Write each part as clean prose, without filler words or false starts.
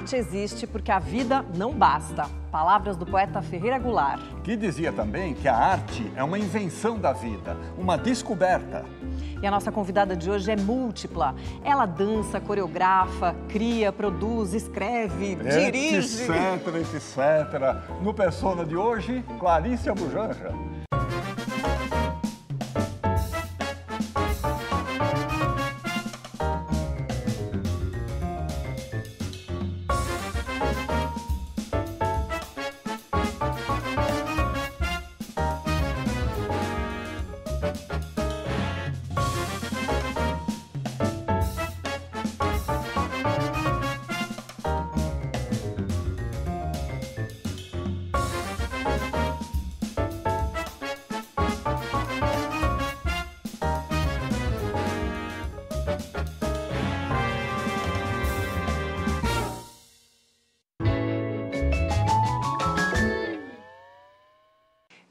arte existe porque a vida não basta. Palavras do poeta Ferreira Goulart. Que dizia também que a arte é uma invenção da vida, uma descoberta. E a nossa convidada de hoje é múltipla. Ela dança, coreografa, cria, produz, escreve, dirige. Etc. No Persona de hoje, Clarice Abujamra.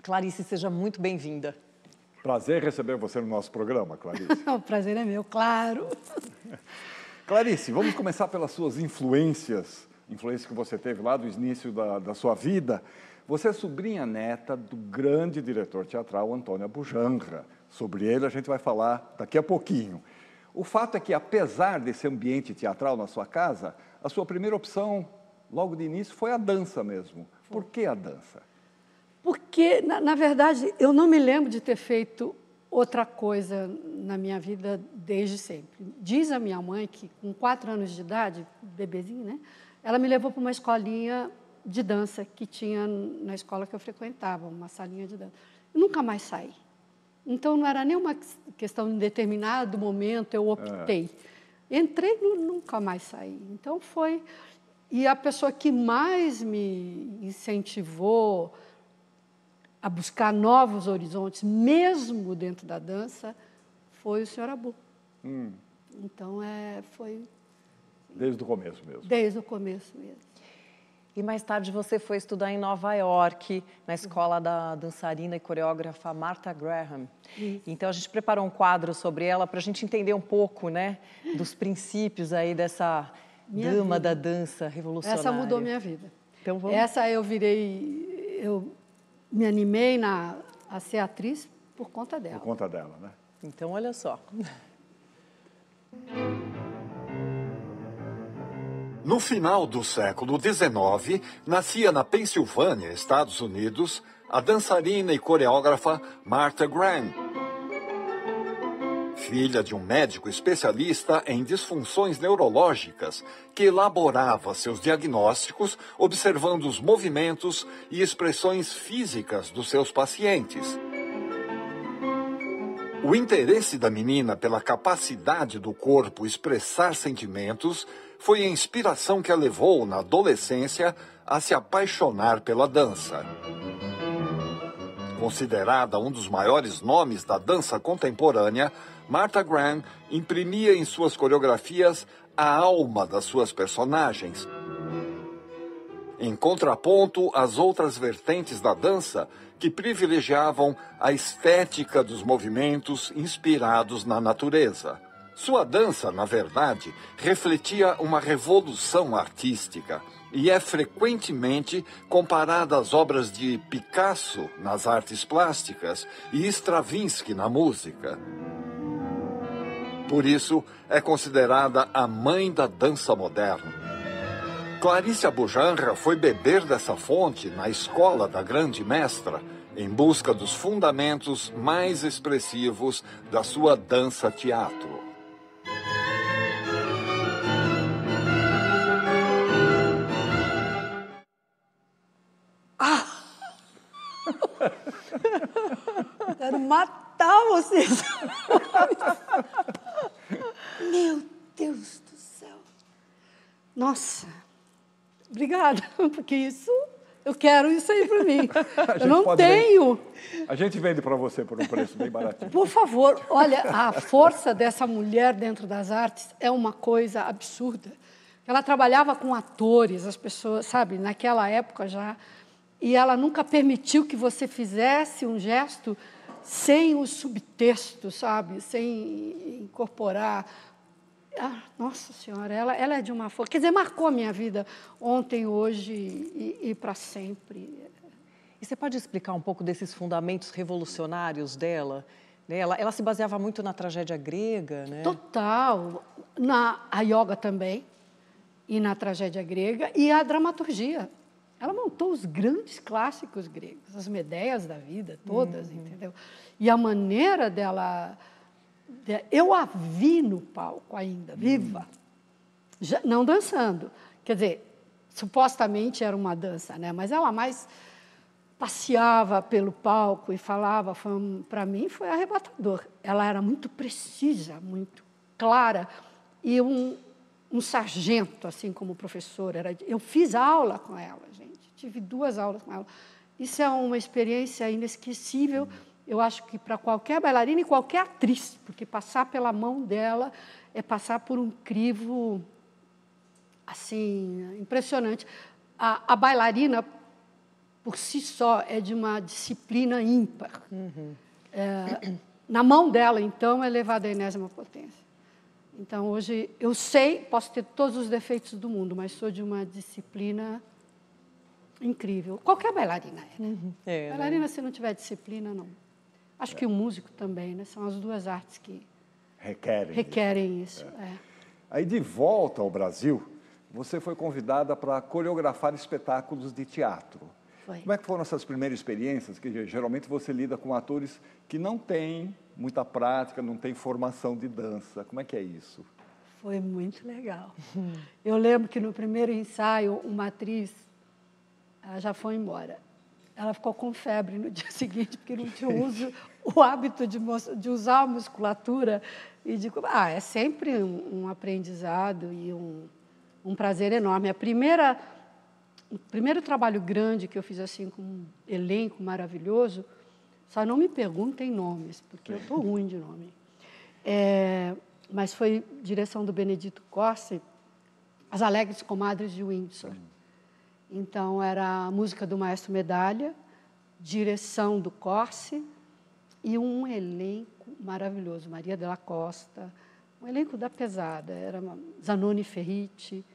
Clarice, seja muito bem-vinda. Prazer receber você no nosso programa, Clarice. O prazer é meu, claro. Clarice, vamos começar pelas suas influências que você teve lá do início da sua vida. Você é sobrinha neta do grande diretor teatral Antônio Abujamra. Sobre ele a gente vai falar daqui a pouquinho. O fato é que, apesar desse ambiente teatral na sua casa, a sua primeira opção, logo de início, foi a dança mesmo. Por que a dança? Porque, na verdade, eu não me lembro de ter feito outra coisa na minha vida desde sempre. Diz a minha mãe que, com 4 anos de idade, bebezinho, né? Ela me levou para uma escolinha de dança que tinha na escola que eu frequentava, uma salinha de dança. Eu nunca mais saí. Então, não era nem uma questão de determinado momento, eu optei. Entrei e nunca mais saí. Então, foi... E a pessoa que mais me incentivou a buscar novos horizontes, mesmo dentro da dança, foi o Sr. Abu. Então, foi... Desde o começo mesmo. Desde o começo mesmo. E mais tarde você foi estudar em Nova York, na escola da dançarina e coreógrafa Martha Graham. Isso. Então, a gente preparou um quadro sobre ela para a gente entender um pouco, né, dos princípios aí dessa dama da dança revolucionária. Essa mudou minha vida. Então, vamos... Essa eu me animei a ser atriz por conta dela. Por conta dela, né? Então, olha só. No final do século XIX, nascia na Pensilvânia, Estados Unidos, a dançarina e coreógrafa Martha Graham. Filha de um médico especialista em disfunções neurológicas, que elaborava seus diagnósticos observando os movimentos e expressões físicas dos seus pacientes. O interesse da menina pela capacidade do corpo expressar sentimentos foi a inspiração que a levou, na adolescência, a se apaixonar pela dança. Considerada um dos maiores nomes da dança contemporânea, Martha Graham imprimia em suas coreografias a alma das suas personagens. Em contraponto às outras vertentes da dança, que privilegiavam a estética dos movimentos inspirados na natureza. Sua dança, na verdade, refletia uma revolução artística e é frequentemente comparada às obras de Picasso nas artes plásticas e Stravinsky na música. Por isso, é considerada a mãe da dança moderna. Clarice Abujamra foi beber dessa fonte na escola da grande mestra, em busca dos fundamentos mais expressivos da sua dança-teatro. Quero matar vocês. Meu Deus do céu. Nossa, obrigada, porque eu quero isso aí para mim. Eu não tenho. A gente vende para você por um preço bem baratinho. Por favor, olha, a força dessa mulher dentro das artes é uma coisa absurda. Ela trabalhava com atores, as pessoas, sabe, naquela época já, e ela nunca permitiu que você fizesse um gesto sem o subtexto, sabe, sem incorporar. Nossa Senhora, ela é de uma força. Quer dizer, marcou a minha vida ontem, hoje e para sempre. E você pode explicar um pouco desses fundamentos revolucionários dela? Né? Ela se baseava muito na tragédia grega, né? Total. A yoga também, e na tragédia grega, e a dramaturgia. Ela montou os grandes clássicos gregos, as Medeias da vida, todas, entendeu? E a maneira dela... Eu a vi no palco ainda, viva, já, não dançando. Quer dizer, supostamente era uma dança, né? Mas ela mais passeava pelo palco e falava, para mim foi arrebatador. Ela era muito precisa, muito clara, e um sargento, assim como professor. Eu fiz aula com ela, gente, tive 2 aulas com ela. Isso é uma experiência inesquecível, eu acho que para qualquer bailarina e qualquer atriz, porque passar pela mão dela é passar por um crivo, assim, impressionante. A bailarina, por si só, é de uma disciplina ímpar. Na mão dela, então, é levada à enésima potência. Então, hoje, eu sei, posso ter todos os defeitos do mundo, mas sou de uma disciplina incrível. Qualquer bailarina é. Bailarina, né? Se não tiver disciplina, não. Acho que o músico também, né? São as 2 artes que requerem isso. Aí, de volta ao Brasil, você foi convidada para coreografar espetáculos de teatro. Foi. Como é que foram essas primeiras experiências? Que geralmente você lida com atores que não têm muita prática, não têm formação de dança. Como é que é isso? Foi muito legal. Eu lembro que no primeiro ensaio, uma atriz, ela já foi embora. Ela ficou com febre no dia seguinte, porque não tinha o hábito de usar a musculatura. É sempre um aprendizado e um prazer enorme. O primeiro trabalho grande que eu fiz assim com um elenco maravilhoso, só não me perguntem nomes, porque eu estou ruim de nome. Mas foi direção do Benedito Corsi, As Alegres Comadres de Windsor. Então, era a música do Maestro Medalha, direção do Corsi e um elenco maravilhoso. Maria Della Costa, um elenco da pesada. Era Zanoni Ferriti.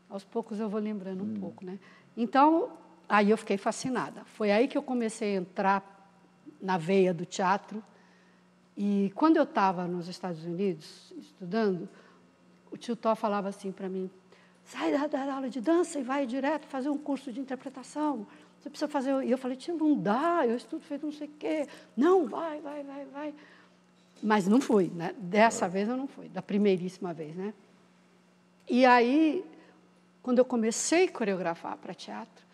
Aos poucos eu vou lembrando um pouco, né? Então, aí eu fiquei fascinada. Foi aí que eu comecei a entrar na veia do teatro. E quando eu estava nos Estados Unidos estudando, o tio Tó falava assim para mim: sai da aula de dança e vai direto fazer um curso de interpretação. Você precisa fazer... E eu falei: tio, não dá, eu estudo feito não sei o quê. Não, vai. Mas não fui, né? Dessa vez eu não fui, da primeiríssima vez, né? E aí, quando eu comecei a coreografar para teatro,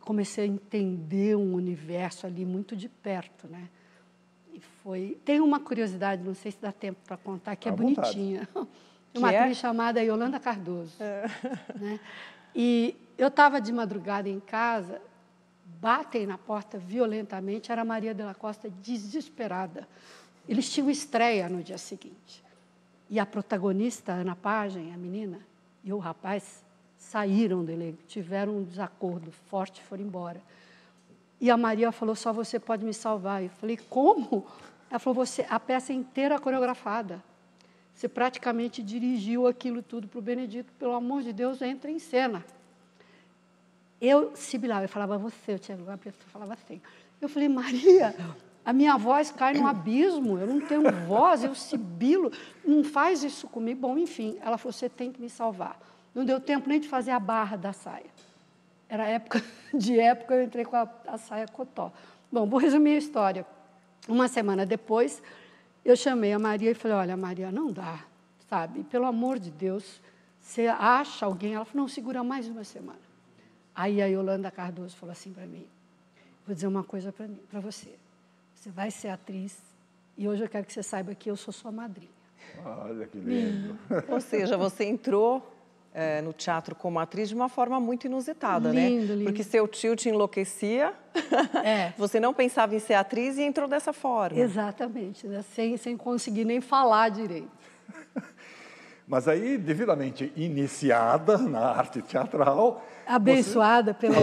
comecei a entender um universo ali muito de perto, né? E tem uma curiosidade, não sei se dá tempo para contar, que é bonitinha. Uma atriz chamada Yolanda Cardoso. Né? E eu estava de madrugada em casa, batem na porta violentamente, era a Maria Della Costa desesperada. Eles tinham estreia no dia seguinte. E a protagonista, Ana Pajem, a menina, e o rapaz saíram do elenco, tiveram um desacordo forte e foram embora. E a Maria falou: só você pode me salvar. Eu falei: como? Ela falou: a peça inteira coreografada. Você praticamente dirigiu aquilo tudo para o Benedito. Pelo amor de Deus, entra em cena. Eu sibilava, eu falava você, eu tinha lugar, a pessoa falava assim. Eu falei: Maria, a minha voz cai no abismo, eu não tenho voz, eu sibilo, não faz isso comigo. Bom, enfim, ela falou: você tem que me salvar. Não deu tempo nem de fazer a barra da saia. Era época, eu entrei com a saia cotó. Bom, vou resumir a história. Uma semana depois, eu chamei a Maria e falei: olha, Maria, não dá, sabe? Pelo amor de Deus, você acha alguém? Ela falou: não, segura mais uma semana. Aí a Yolanda Cardoso falou assim para mim: vou dizer uma coisa para você. Você vai ser atriz e hoje eu quero que você saiba que eu sou sua madrinha. Olha que lindo. Ou seja, você entrou no teatro como atriz de uma forma muito inusitada, lindo, né? Lindo. Porque seu tio te enlouquecia, você não pensava em ser atriz e entrou dessa forma. Exatamente, né? sem conseguir nem falar direito. Mas aí, devidamente iniciada na arte teatral... Abençoada pela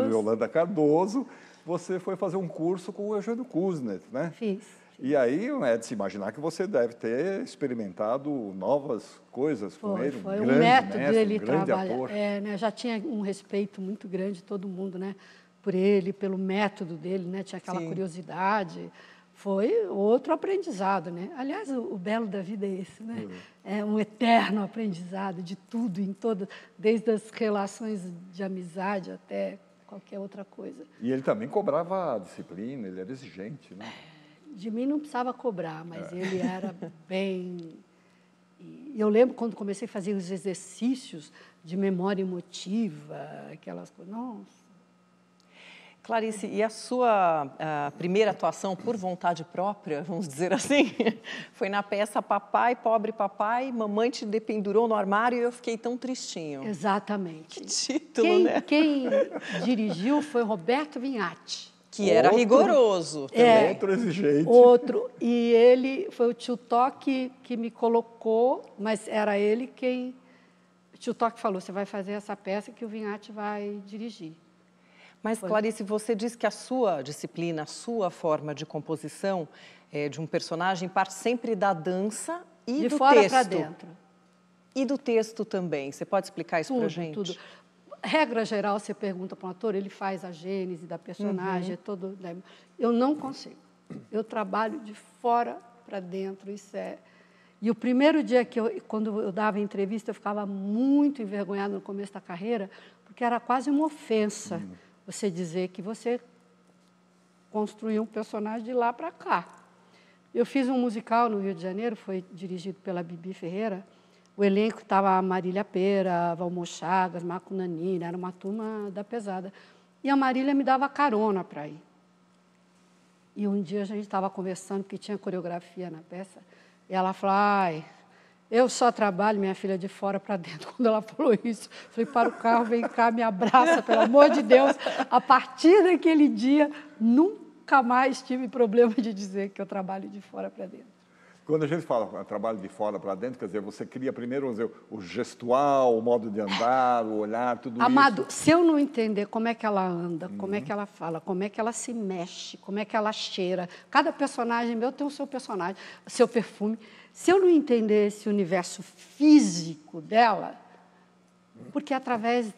Yolanda Cardoso, você foi fazer um curso com o Eugênio Kuznets, né? Fiz. E aí é de se imaginar que você deve ter experimentado novas coisas com ele. Foi um um grande método mestre, dele um grande trabalhar. ator. Né, já tinha um respeito muito grande de todo mundo, né, por ele, pelo método dele, né, tinha aquela curiosidade. Foi outro aprendizado, né? Aliás, o belo da vida é esse, né? É um eterno aprendizado de tudo, em todo, desde as relações de amizade até qualquer outra coisa. E ele também cobrava a disciplina, ele era exigente, né? De mim não precisava cobrar, mas ele era bem... E eu lembro quando comecei a fazer os exercícios de memória emotiva, aquelas coisas. Nossa! Clarice, e a sua primeira atuação por vontade própria, vamos dizer assim, foi na peça Papai, Pobre Papai, Mamãe te dependurou no armário e eu fiquei tão tristinho. Exatamente. Que título, né? Quem dirigiu foi Roberto Vinhati. Que era rigoroso. Outro exigente. Outro. E ele foi o tio Toque que me colocou, mas era ele quem... O tio Toque falou, você vai fazer essa peça que o Vinhati vai dirigir. Mas, Clarice, você diz que a sua disciplina, a sua forma de composição de um personagem parte sempre da dança e do texto. De fora para dentro. E do texto também. Você pode explicar isso para a gente? Tudo. Regra geral, você pergunta para um ator, ele faz a gênese da personagem, é todo... Eu não consigo. Eu trabalho de fora para dentro, isso é... E o primeiro dia quando eu dava entrevista, eu ficava muito envergonhada no começo da carreira, porque era quase uma ofensa você dizer que você construiu um personagem de lá para cá. Eu fiz um musical no Rio de Janeiro, foi dirigido pela Bibi Ferreira. O elenco estava a Marília Pêra, Valmor Chagas, Marco Nanini, era uma turma da pesada. E a Marília me dava carona para ir. E um dia a gente estava conversando, porque tinha coreografia na peça, e ela falou, ai, eu só trabalho, minha filha, de fora para dentro. Quando ela falou isso, eu falei, para o carro, vem cá, me abraça, pelo amor de Deus. A partir daquele dia, nunca mais tive problema de dizer que eu trabalho de fora para dentro. Quando a gente fala trabalho de fora para dentro, quer dizer, você cria primeiro o gestual, o modo de andar, o olhar, tudo isso. Amado, se eu não entender como é que ela anda, como é que ela fala, como é que ela se mexe, como é que ela cheira, cada personagem meu tem o seu personagem, o seu perfume. Se eu não entender esse universo físico dela, porque é através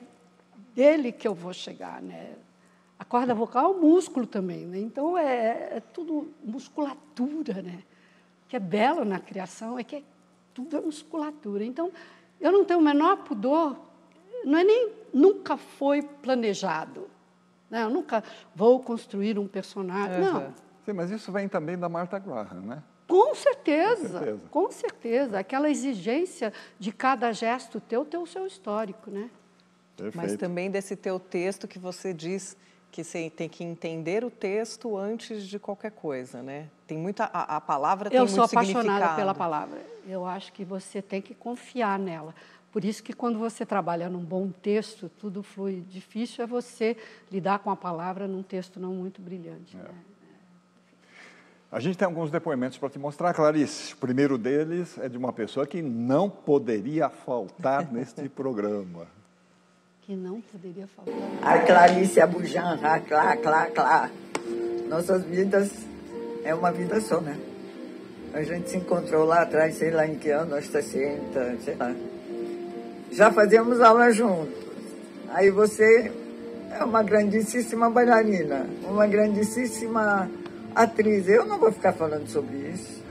dele que eu vou chegar, né? A corda vocal é um músculo também, né? Então é tudo musculatura, né? O que é belo na criação é que tudo é musculatura. Então, eu não tenho o menor pudor, nunca foi planejado. Né? Eu nunca vou construir um personagem, não. Sim, mas isso vem também da Martha Graham, né? Com certeza, com certeza. Aquela exigência de cada gesto teu ter o seu histórico, né? Perfeito. Mas também desse teu texto que você diz que você tem que entender o texto antes de qualquer coisa, né? Tem muita... A palavra tem muito significado. Eu sou apaixonada pela palavra. Eu acho que você tem que confiar nela. Por isso que quando você trabalha num bom texto, tudo flui. Difícil é você lidar com a palavra num texto não muito brilhante. Né? A gente tem alguns depoimentos para te mostrar, Clarice. O primeiro deles é de uma pessoa que não poderia faltar neste programa. Que não poderia faltar. A Clarice Abujan, clá. Nossas vidas é uma vida só, né? A gente se encontrou lá atrás, sei lá em que ano, aos 60, sei lá. Já fazíamos aula juntos. Aí você é uma grandíssima bailarina, uma grandíssima atriz. Eu não vou ficar falando sobre isso.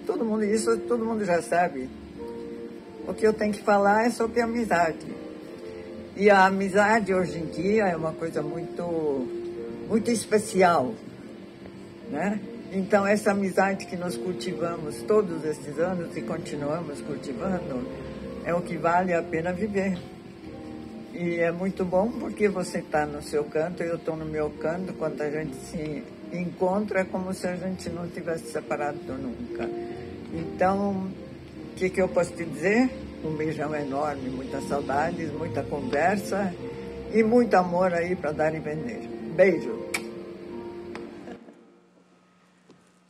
Todo mundo já sabe. O que eu tenho que falar é sobre amizade. E a amizade hoje em dia é uma coisa muito, muito especial, né? Então, essa amizade que nós cultivamos todos esses anos e continuamos cultivando é o que vale a pena viver. E é muito bom porque você está no seu canto, eu estou no meu canto. Quando a gente se encontra, é como se a gente não tivesse separado nunca. Então, o que eu posso te dizer? Um beijão enorme, muitas saudades, muita conversa e muito amor aí para dar e vender. Beijo.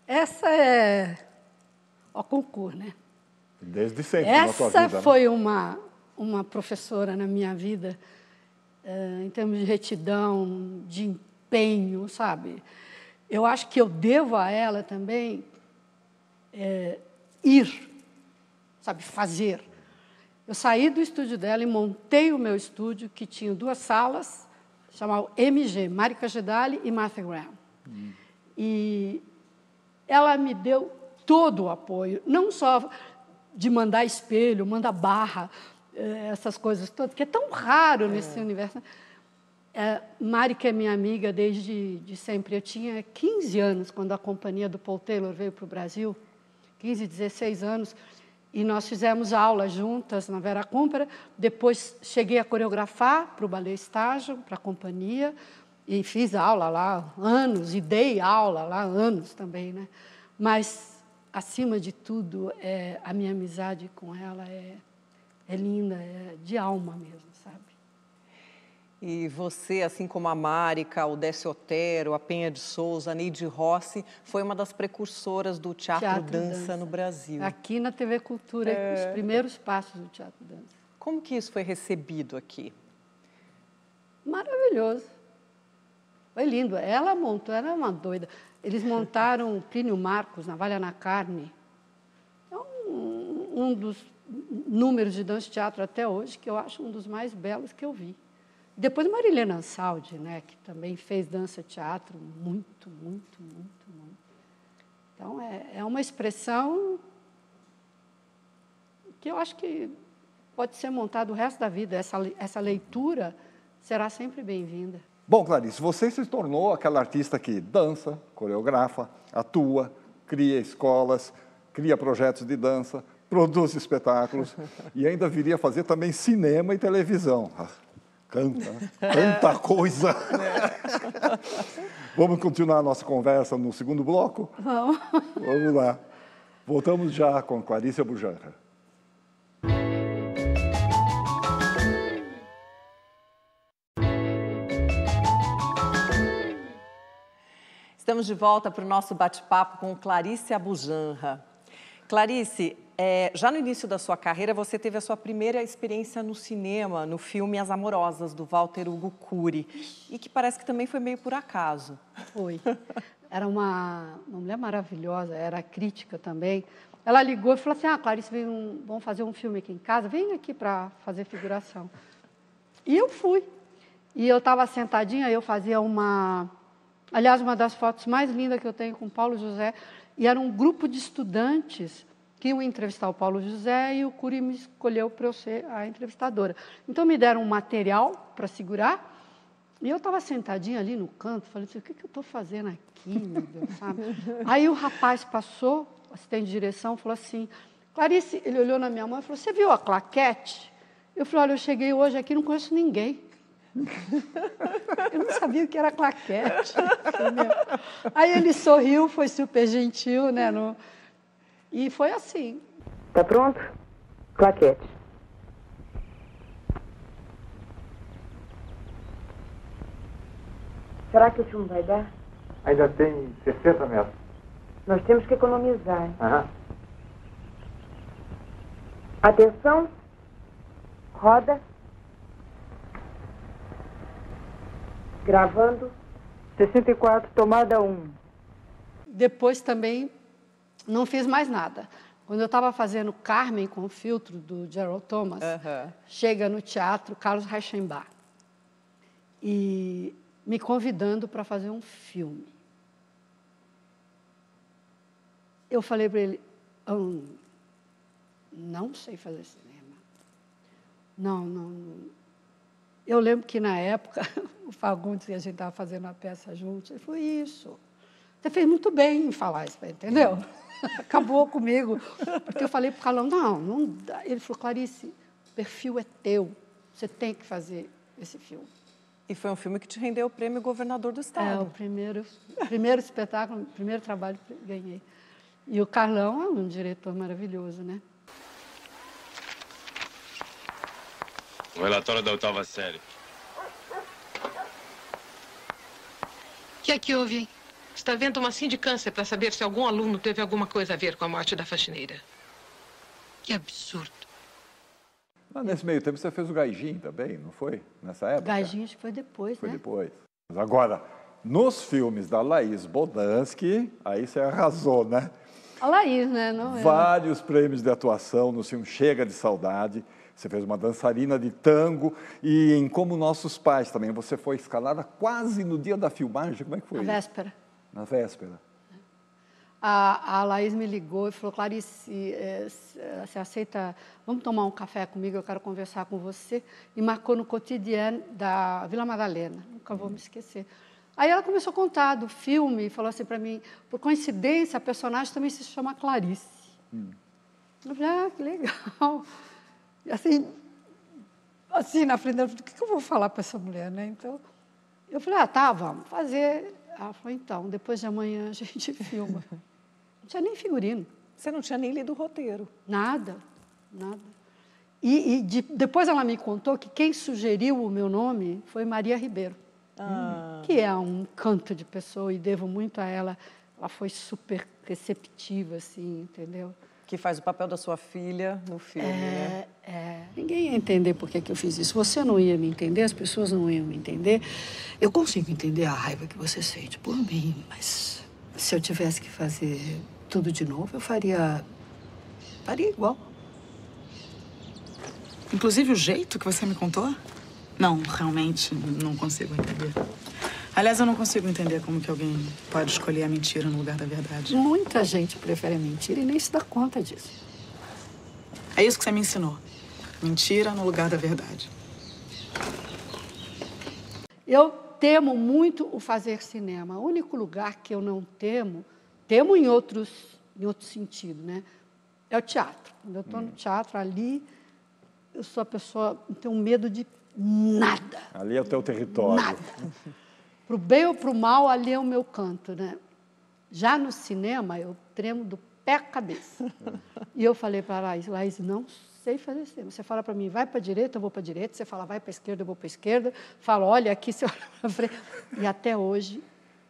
Essa é o concurso, né? Desde sempre na tua vida. Essa foi uma professora na minha vida, em termos de retidão, de empenho, sabe? eu acho que eu devo a ela também ir, sabe, fazer. Eu saí do estúdio dela e montei o meu estúdio, que tinha 2 salas, chamava MG, Marica Gedali e Martha Graham. E ela me deu todo o apoio, não só de mandar espelho, mandar barra, essas coisas todas, que é tão raro nesse universo. Marica é minha amiga desde sempre. Eu tinha 15 anos quando a companhia do Paul Taylor veio para o Brasil, 15, 16 anos, e nós fizemos aula juntas na Vera Câmara. Depois cheguei a coreografar para o Ballet Estágio, para a companhia, e fiz aula lá anos, e dei aula lá anos também, né? Mas, acima de tudo, a minha amizade com ela é linda, é de alma mesmo, sabe? E você, assim como a Marica, o Décio Otero, a Penha de Souza, a Neide Rossi, foi uma das precursoras do Teatro Dança no Brasil. Aqui na TV Cultura, os primeiros passos do Teatro Dança. Como que isso foi recebido aqui? Maravilhoso. Foi lindo. Ela montou, ela é uma doida. Eles montaram o Plínio Marcos, Navalha na Carne. É um dos números de dança e teatro até hoje, que eu acho um dos mais belos que eu vi. Depois Marilena Ansaldi, né, que também fez dança-teatro muito, muito, muito, muito. Então, é uma expressão que eu acho que pode ser montada o resto da vida. Essa leitura será sempre bem-vinda. Bom, Clarice, você se tornou aquela artista que dança, coreografa, atua, cria escolas, cria projetos de dança, produz espetáculos e ainda viria a fazer também cinema e televisão. Tanta coisa! Vamos continuar a nossa conversa no segundo bloco? Vamos. Vamos lá. Voltamos já com Clarice Abujanra. Estamos de volta para o nosso bate-papo com Clarice Abujanra. Clarice, já no início da sua carreira, você teve a sua primeira experiência no cinema, no filme As Amorosas, do Walter Hugo Cury, e que parece que também foi meio por acaso. Foi. Era uma mulher maravilhosa, era crítica também. Ela ligou e falou assim, Clarice, vamos fazer um filme aqui em casa, vem aqui para fazer figuração. E eu fui. E eu estava sentadinha, eu fazia aliás, uma das fotos mais lindas que eu tenho com o Paulo José, e era um grupo de estudantes que iam entrevistar o Paulo José e o Cury me escolheu para eu ser a entrevistadora. Então, me deram um material para segurar e eu estava sentadinha ali no canto, falei assim, o que eu estou fazendo aqui, meu Deus, sabe? Aí o rapaz passou, o assistente de direção, falou assim, Clarice, ele olhou na minha mão e falou, você viu a claquete? Eu falei, olha, eu cheguei hoje aqui e não conheço ninguém. Eu não sabia o que era claquete. Entendeu? Aí ele sorriu, foi super gentil, né? E foi assim. Tá pronto? Claquete. Será que o filme vai dar? Ainda tem 60 metros. Nós temos que economizar. Aham. Atenção. Roda. Gravando. 64, tomada 1. Depois também não fiz mais nada. Quando eu estava fazendo Carmen com o filtro do Gerald Thomas, chega no teatro Carlos Reichenbach e me convidando para fazer um filme. Eu falei para ele, não sei fazer cinema. Não. Eu lembro que, na época, o Fagundes, que a gente estava fazendo a peça juntos, ele falou, isso, você fez muito bem em falar isso, entendeu? Acabou comigo. Porque eu falei para o Carlão, não dá. Ele falou, Clarice, o perfil é teu, você tem que fazer esse filme. E foi um filme que te rendeu o prêmio Governador do Estado. O primeiro espetáculo, o primeiro trabalho que ganhei. E o Carlão é um diretor maravilhoso, né? O relatório da 8ª série. O que é que houve, hein? Está vendo uma sindicância para saber se algum aluno teve alguma coisa a ver com a morte da faxineira. Que absurdo. Mas nesse meio tempo você fez o Gaijin também, não foi? Nessa época? Gaijin acho que foi depois, Foi né? depois. Mas agora, Nos filmes da Laís Bodansky, aí você arrasou, né? A Laís, né? Não, Vários prêmios de atuação no filme Chega de Saudade. Você fez uma dançarina de tango e em Como Nossos Pais também. Você foi escalada quase no dia da filmagem. Como é que foi? Na véspera. Na véspera. A Laís me ligou e falou, Clarice, você aceita, vamos tomar um café comigo, eu quero conversar com você. E marcou no Cotidiano da Vila Madalena, nunca vou me esquecer. Aí ela começou a contar do filme e falou assim para mim, por coincidência, a personagem também se chama Clarice. Eu falei, que legal. E assim na frente dela, o que eu vou falar para essa mulher, né? Então, eu falei, tá, vamos fazer. Ela falou, então, depois de amanhã a gente filma. Não tinha nem figurino. Você não tinha nem lido o roteiro. Nada, nada. Depois ela me contou que quem sugeriu o meu nome foi Maria Ribeiro, que é um canto de pessoa e devo muito a ela. Ela foi super receptiva, assim, entendeu? Que faz o papel da sua filha no filme, né? Ninguém ia entender por que eu fiz isso. Você não ia me entender, as pessoas não iam me entender. Eu consigo entender a raiva que você sente por mim, mas se eu tivesse que fazer tudo de novo, eu faria igual. Inclusive o jeito que você me contou? Não, realmente não consigo entender. Aliás, eu não consigo entender como que alguém pode escolher a mentira no lugar da verdade. Muita gente prefere a mentira e nem se dá conta disso. É isso que você me ensinou. Mentira no lugar da verdade. Eu temo muito o fazer cinema. O único lugar que eu não temo em outro sentido, né? É o teatro. Quando eu estou no teatro, ali, eu sou a pessoa, não tenho medo de nada. Ali é o teu território. Nada. Para o bem ou para o mal, ali é o meu canto, né? Já no cinema, eu tremo do pé à cabeça. E eu falei para a Laís, não sei fazer cinema. Você fala para mim, vai para a direita, eu vou para a direita. Você fala, vai para a esquerda, eu vou para a esquerda. Fala, olha, aqui você olha para frente. E até hoje,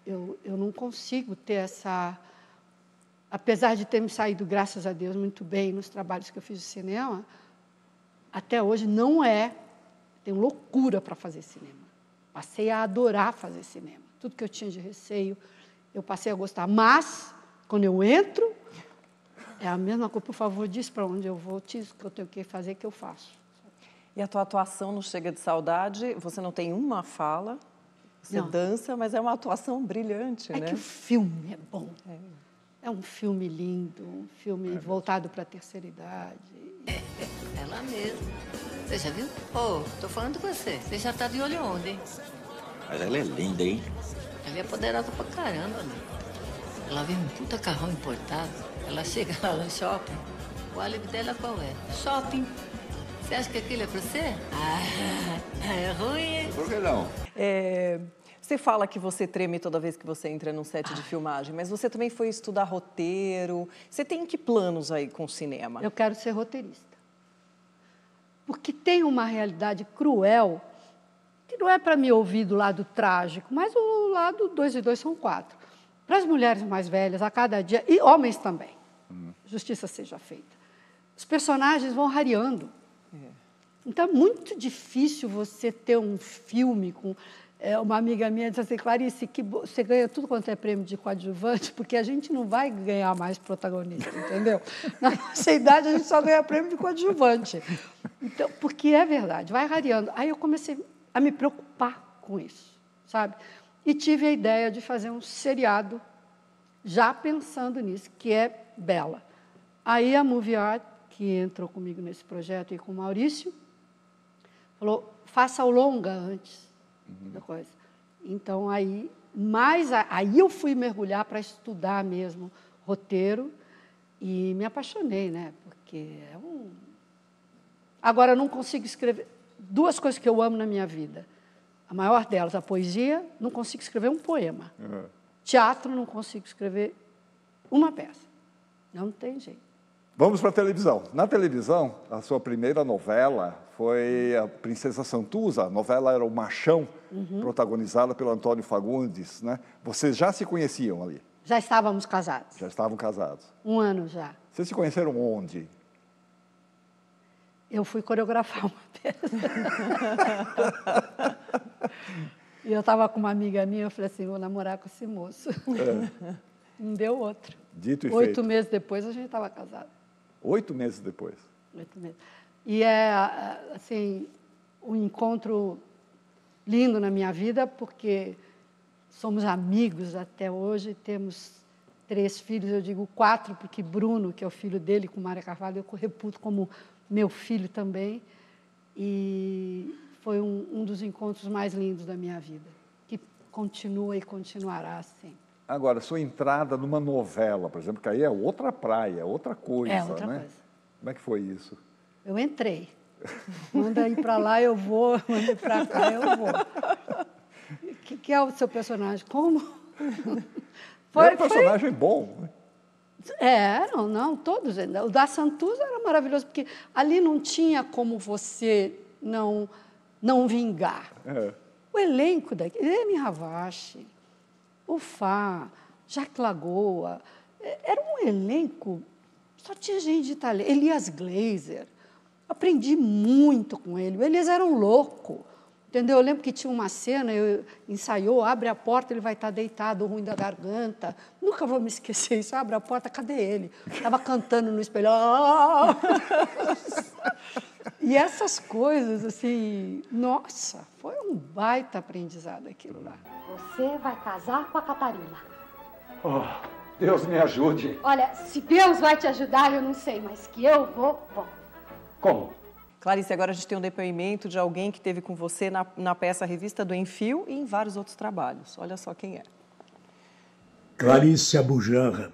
eu não consigo ter essa... Apesar de ter me saído, graças a Deus, muito bem nos trabalhos que eu fiz de cinema, até hoje não é... Tenho loucura para fazer cinema. Passei a adorar fazer cinema. Tudo que eu tinha de receio, eu passei a gostar. Mas, quando eu entro, é a mesma coisa. Por favor, diz para onde eu vou, diz o que eu tenho que fazer, que eu faço. E a tua atuação no Chega de Saudade, você não tem uma fala, você dança, mas é uma atuação brilhante, né? É que o filme é bom. É um filme lindo, um filme voltado para a terceira idade. Ela mesma. Você já viu? Tô falando com você. Você já tá de olho onde, hein? Mas ela é linda, hein? Ela é poderosa pra caramba, né? Ela vem um puta carrão importado. Ela chega lá no shopping. O álibi dela qual é? Shopping. Você acha que aquilo é pra você? É ruim, hein? Por que não? Você fala que você treme toda vez que você entra num set de filmagem, mas você também foi estudar roteiro. Você tem que planos aí com o cinema? Eu quero ser roteirista. Porque tem uma realidade cruel, que não é para me ouvir do lado trágico, mas o lado 2 e 2 são 4. Para as mulheres mais velhas, a cada dia, e homens também, justiça seja feita, os personagens vão rareando. Então, é muito difícil você ter um filme com... uma amiga minha disse assim, Clarice, que você ganha tudo quanto é prêmio de coadjuvante, porque a gente não vai ganhar mais protagonista, entendeu? Na nossa idade, a gente só ganha prêmio de coadjuvante. Então, porque é verdade, vai rareando. Aí eu comecei a me preocupar com isso, sabe? E tive a ideia de fazer um seriado, já pensando nisso, que é Bela. Aí a Movie Art, que entrou comigo nesse projeto e com o Maurício, falou, faça o longa antes da coisa. Então, aí eu fui mergulhar para estudar mesmo roteiro e me apaixonei, né? Porque é um... Agora, eu não consigo escrever... 2 coisas que eu amo na minha vida. A maior delas, a poesia, não consigo escrever um poema. Teatro, não consigo escrever uma peça. Não tem jeito. Vamos para a televisão. Na televisão, a sua primeira novela foi a Princesa Santuza. A novela era O Machão, protagonizada pelo Antônio Fagundes, né? Vocês já se conheciam ali? Já estávamos casados. Já estavam casados. 1 ano já. Vocês se conheceram onde? Eu fui coreografar uma peça. E eu estava com uma amiga minha, eu falei assim, vou namorar com esse moço. Não deu outro. Dito e 8 feito. meses depois, a gente estava casado. 8 meses depois. 8 meses. E é, assim, um encontro lindo na minha vida, porque somos amigos até hoje, temos 3 filhos, eu digo 4, porque Bruno, que é o filho dele, com Mária Carvalho, eu reputo como meu filho também. E foi um dos encontros mais lindos da minha vida, que continua e continuará sempre. Agora, sua entrada numa novela, por exemplo, que aí é outra praia, outra coisa, É outra né? coisa. Como é que foi isso? Eu entrei. Manda ir para lá, eu vou. Manda ir para cá, eu vou. O que é o seu personagem? Como? Foi um personagem bom, né? Não, todos. O da Santuza era maravilhoso, porque ali não tinha como você não vingar. O elenco daqui, Emi Ravache, o Fá, Jacques Lagoa, era um elenco, só tinha gente de talento. Elias Glazer, aprendi muito com ele. O Elias era um louco, entendeu? Eu lembro que tinha uma cena, ensaiou, abre a porta, ele vai estar deitado, ruim da garganta. Nunca vou me esquecer isso, abre a porta, cadê ele? Estava cantando no espelho. E essas coisas, assim, nossa, foi um baita aprendizado aquilo lá. Você vai casar com a Catarina. Oh, Deus me ajude. Olha, se Deus vai te ajudar, eu não sei, mas que eu vou. Como? Clarice, agora a gente tem um depoimento de alguém que esteve com você na peça Revista do Enfio e em vários outros trabalhos. Olha só quem é. Clarice Abujamra,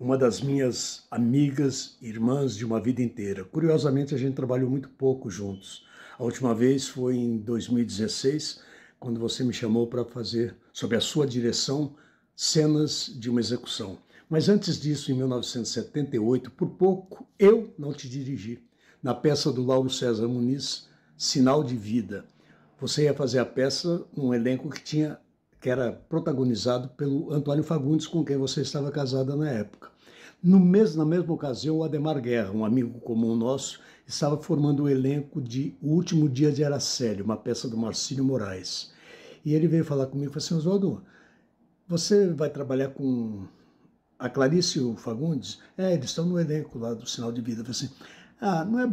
uma das minhas amigas, irmãs de uma vida inteira. Curiosamente, a gente trabalhou muito pouco juntos. A última vez foi em 2016, quando você me chamou para fazer, sob a sua direção, cenas de uma execução. Mas antes disso, em 1978, por pouco, eu não te dirigi. Na peça do Lauro César Muniz, Sinal de Vida. Você ia fazer a peça num elenco que era protagonizado pelo Antônio Fagundes, com quem você estava casada na época. Na mesma ocasião, o Ademar Guerra, um amigo comum nosso, estava formando o elenco de O Último Dia de Araceli, uma peça do Marcílio Moraes. E ele veio falar comigo e falou assim, Oswaldo, você vai trabalhar com a Clarice e o Fagundes? Eles estão no elenco lá do Sinal de Vida. Eu falei assim, não é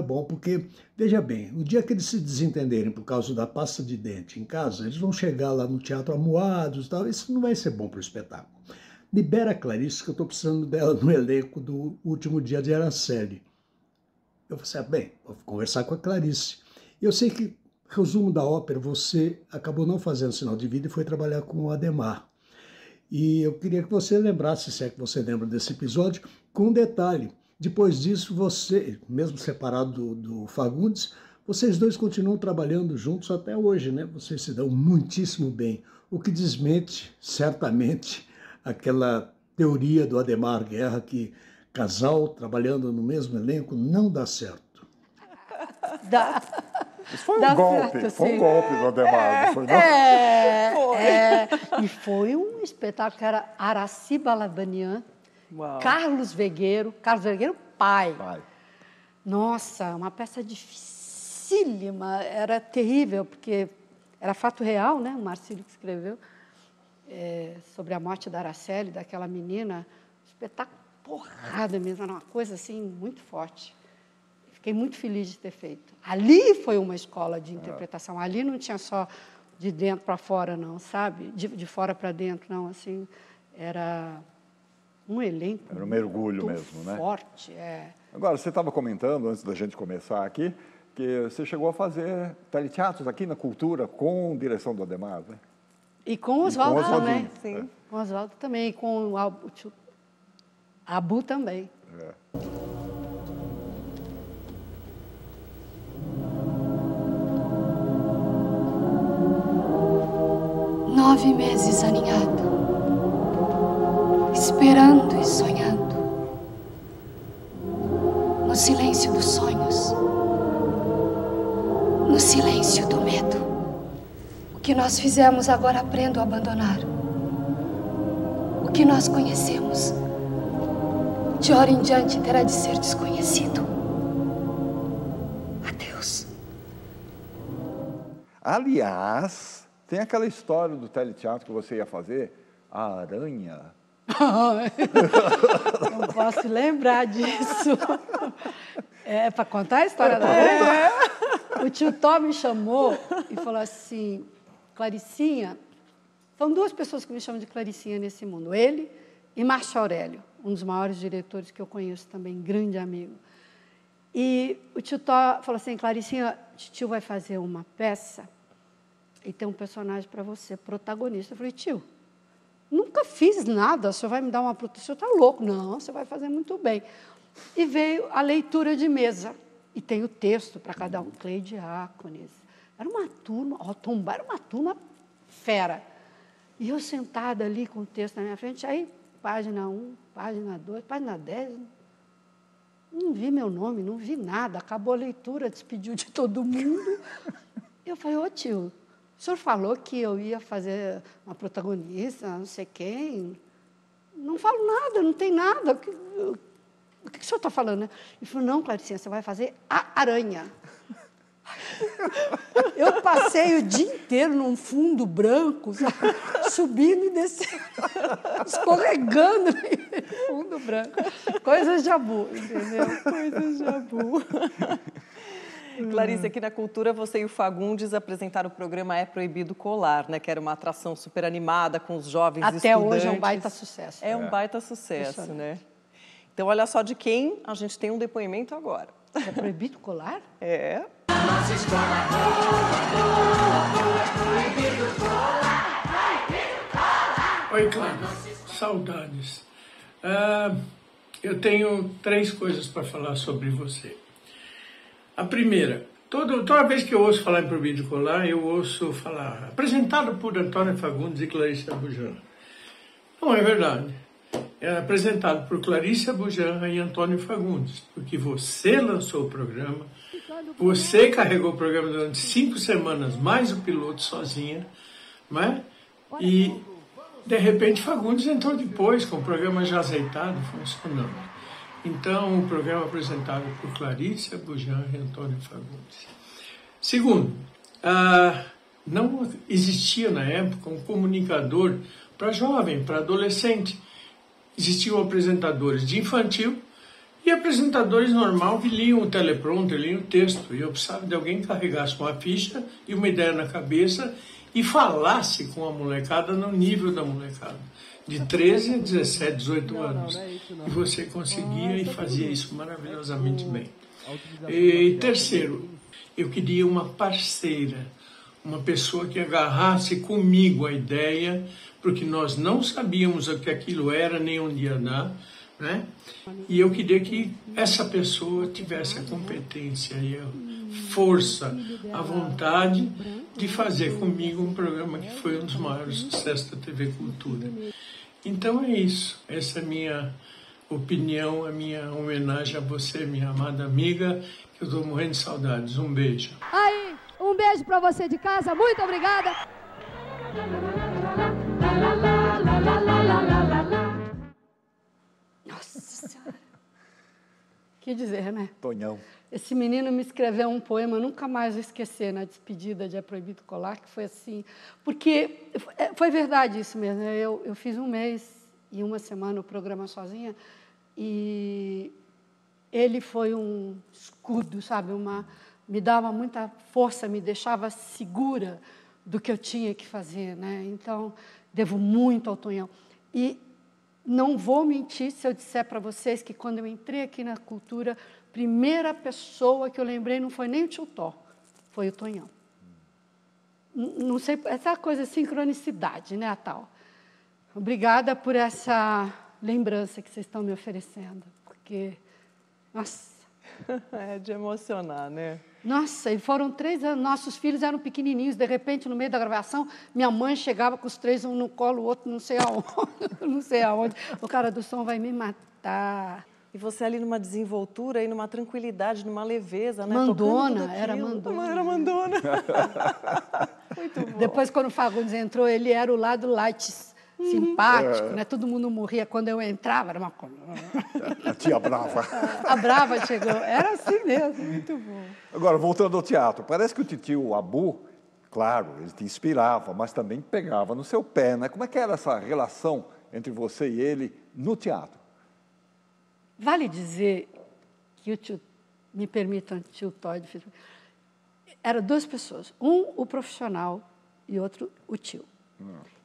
bom, porque, veja bem, o dia que eles se desentenderem por causa da pasta de dente em casa, eles vão chegar lá no teatro amuados e tal, isso não vai ser bom para o espetáculo. Libera a Clarice, que eu estou precisando dela no elenco do Último Dia de Araceli. Eu falei assim, bem, vou conversar com a Clarice. Eu sei que, resumo da ópera, você acabou não fazendo Sinal de Vida e foi trabalhar com o Ademar. E eu queria que você lembrasse, se é que você lembra desse episódio, com um detalhe. Depois disso, você, mesmo separado do Fagundes, vocês dois continuam trabalhando juntos até hoje, né? Vocês se dão muitíssimo bem, o que desmente, certamente, aquela teoria do Ademar Guerra que casal trabalhando no mesmo elenco não dá certo. Dá. Isso foi um golpe, certo, foi um golpe do Ademar, não foi não? E foi um espetáculo que era Araci Balabanian, Uau. Carlos Vergueiro pai. Nossa, uma peça dificílima, era terrível, porque era fato real, né? O Marcílio que escreveu, sobre a morte da Araceli, daquela menina, espetáculo porrada mesmo, era uma coisa assim muito forte. Fiquei muito feliz de ter feito. Ali foi uma escola de interpretação, ali não tinha só de dentro para fora, não, sabe? De fora para dentro, não, assim, era um elenco. Era um mergulho mesmo, né? Forte, Agora, você estava comentando, antes da gente começar aqui, que você chegou a fazer teleteatros aqui na Cultura com direção do Ademar, né? E com o Oswaldo também. Sim. Com o Oswaldo também, e com o Abu também. 9 meses aninhado, esperando e sonhando, no silêncio dos sonhos, no silêncio do medo. O que nós fizemos agora aprendo a abandonar. O que nós conhecemos, de hora em diante terá de ser desconhecido. Adeus. Aliás, Tem aquela história do teleteatro que você ia fazer, a aranha. Não posso lembrar disso. É para contar a história da aranha? O tio Tó me chamou e falou assim, Claricinha, são duas pessoas que me chamam de Claricinha nesse mundo, ele e Márcio Aurélio, um dos maiores diretores que eu conheço também, grande amigo. E o tio Tó falou assim, Claricinha, o tio vai fazer uma peça e tem um personagem para você, protagonista. Eu falei, tio, nunca fiz nada, o senhor vai me dar uma proteção, o senhor está louco. Não, você vai fazer muito bem. E veio a leitura de mesa, e tem o texto para cada um, Cleidiácones. Era uma turma, Tombá era uma turma fera. E eu sentada ali com o texto na minha frente, aí página 1, página 2, página 10, não vi meu nome, não vi nada, acabou a leitura, despediu de todo mundo. Eu falei, ô tio, o senhor falou que eu ia fazer uma protagonista, não sei quem. Não falo nada, não tem nada. O que o senhor está falando? Né? Ele falou, não, Claricinha, você vai fazer a aranha. Eu passei o dia inteiro num fundo branco, sabe? Subindo e descendo, escorregando no fundo branco. Coisas de Jabu, entendeu? Coisas de Jabu. Clarice, aqui na Cultura, você e o Fagundes apresentaram o programa É Proibido Colar, né? Que era uma atração super animada com os jovens estudantes. Até hoje é um baita sucesso. É um baita sucesso, né? Então, olha só de quem a gente tem um depoimento agora. É proibido colar? É. Nossa escola é proibido colar, proibido colar. Oi, Cláudia. Saudades. Eu tenho 3 coisas para falar sobre você. A primeira, toda vez que eu ouço falar em proibido colar, eu ouço falar apresentado por Antônio Fagundes e Clarice Abujamra. Não é verdade. É apresentado por Clarice Abujamra e Antônio Fagundes, porque você lançou o programa, você carregou o programa durante 5 semanas, mais o piloto sozinha, não é? E, de repente, Fagundes entrou depois, com o programa já azeitado, funcionando. Então, o programa apresentado por Clarice Abujamra e Antônio Fagundes. Segundo, não existia na época um comunicador para jovem, para adolescente. Existiam apresentadores de infantil e apresentadores normal que liam o teleprompter, liam o texto. E eu precisava de alguém que carregasse uma ficha e uma ideia na cabeça e falasse com a molecada no nível da molecada. De 13 a 17, 18 anos. E você conseguia e fazia isso maravilhosamente bem. E terceiro, eu queria uma parceira, uma pessoa que agarrasse comigo a ideia, porque nós não sabíamos o que aquilo era, nem onde ia dar, né? E eu queria que essa pessoa tivesse a competência e a força, a vontade de fazer comigo um programa que foi um dos maiores sucessos da TV Cultura. Então é isso. Essa é a minha opinião, a minha homenagem a você, minha amada amiga, que eu estou morrendo de saudades. Um beijo. Aí, um beijo para você de casa. Muito obrigada. Nossa Senhora. Que dizer, né? Tonhão. Esse menino me escreveu um poema, nunca mais vou esquecer, na despedida de É Proibido Colar, que foi assim... Porque foi verdade isso mesmo. Eu fiz 1 mês e 1 semana o programa sozinha e ele foi um escudo, sabe? Me dava muita força, me deixava segura do que eu tinha que fazer, né? Então, devo muito ao Tonhão. E não vou mentir se eu disser para vocês que quando eu entrei aqui na Cultura, a primeira pessoa que eu lembrei não foi nem o tio Tó, foi o Tonhão. Não sei, essa coisa de sincronicidade, né, a tal. Obrigada por essa lembrança que vocês estão me oferecendo, porque, nossa... É de emocionar, né? Nossa, e foram 3 anos, nossos filhos eram pequenininhos, de repente, no meio da gravação, minha mãe chegava com os 3, um no colo, o outro não sei aonde, não sei aonde. O cara do som vai me matar. E você ali numa desenvoltura, e numa tranquilidade, numa leveza, né? Mandona, era Mandona. Era Mandona. Muito bom. Depois, quando o Fagundes entrou, ele era o lado light, simpático, né? Todo mundo morria quando eu entrava, era uma coisa. A tia Brava. A Brava chegou, era assim mesmo, muito bom. Agora, voltando ao teatro, parece que o titio Abu claro, ele te inspirava, mas também pegava no seu pé, né? Como é que era essa relação entre você e ele no teatro? Vale dizer que o tio, me permitam, tio Todd, eram duas pessoas. Um, o profissional, e outro, o tio.